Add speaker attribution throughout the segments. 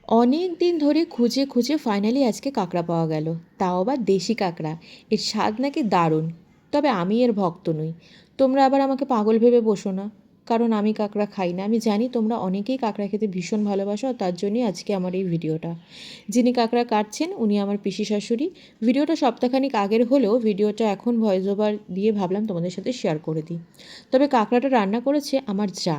Speaker 1: অনেক দিন ধরে খুঁজে খুঁজে ফাইনালি আজকে কাঁকড়া পাওয়া গেল, তাও আবার দেশি কাঁকড়া। এর স্বাদ নাকি দারুণ, তবে আমি এর ভক্ত নই। তোমরা আবার আমাকে পাগল ভেবে বসো না, কারণ আমি কাঁকড়া খাই না। আমি জানি তোমরা অনেকেই কাঁকড়া খেতে ভীষণ ভালোবাসো, আর তার জন্যই আজকে আমার এই ভিডিওটা। যিনি কাঁকড়া কাটছেন উনি আমার পিসি শাশুড়ি। ভিডিওটা সপ্তাহখানিক আগের হলেও ভিডিওটা এখন ভয়েস ওভার দিয়ে ভাবলাম তোমাদের সাথে শেয়ার করে দিই। তবে কাঁকড়াটা রান্না করেছে আমার যা,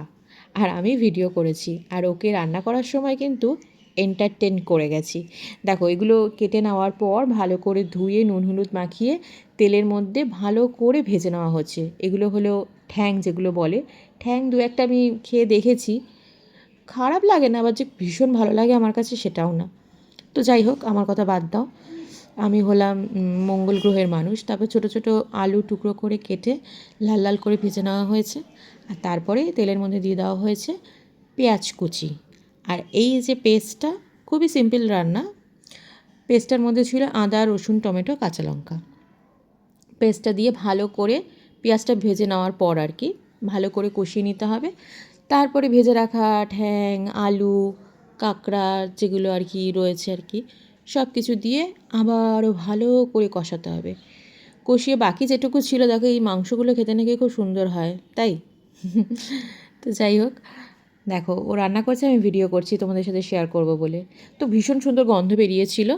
Speaker 1: আর আমি ভিডিও করেছি। আর ওকে রান্না করার সময় কিন্তু এন্টারটেন করে গেছি। দেখো, এগুলো কেটে নেওয়ার পর ভালো করে ধুয়ে নুন হলুদ মাখিয়ে তেলের মধ্যে ভালো করে ভেজে নেওয়া হচ্ছে। এগুলো হলো ঠ্যাং, যেগুলো বলে ঠ্যাং। দু একটা আমি খেয়ে দেখেছি, খারাপ লাগে না, আবার যে ভীষণ ভালো লাগে আমার কাছে সেটাও না। তো যাই হোক, আমার কথা বাদ দাও। আমি হলাম মঙ্গল গ্রহের মানুষ। তারপর ছোটো ছোটো আলু টুকরো করে কেটে লাল লাল করে ভেজে নেওয়া হয়েছে, আর তারপরে তেলের মধ্যে দিয়ে দেওয়া হয়েছে পেঁয়াজ কুচি। আর এই যে পেস্টটা, খুবই সিম্পল রান্না। পেস্টটার মধ্যে ছিল আদা রসুন টমেটো কাঁচা লঙ্কা। পেস্টটা দিয়ে ভালো করে পেঁয়াজটা ভেজে নেওয়ার পর আর কি ভালো করে কষিয়ে নিতে হবে। তারপরে ভেজে রাখা ঠ্যাং, আলু, কাঁকড়া যেগুলো আর কি রয়েছে আর কি, সব কিছু দিয়ে আবারও ভালো করে কষাতে হবে। কষিয়ে বাকি যেটুকু ছিল, দেখো এই মাংসগুলো খেতে নাকি খুব সুন্দর হয়, তাই তো যাই হোক, দেখো ও রান্না করছে, আমি ভিডিও করছি তোমাদের সাথে শেয়ার করব বলে। তো ভীষণ সুন্দর গন্ধ বেরিয়েছিল।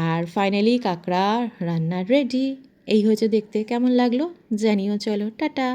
Speaker 1: আর ফাইনালি কাঁকড়া রান্না রেডি। এই হয়েছে দেখতে। কেমন লাগলো জানিও। চলো টাটা।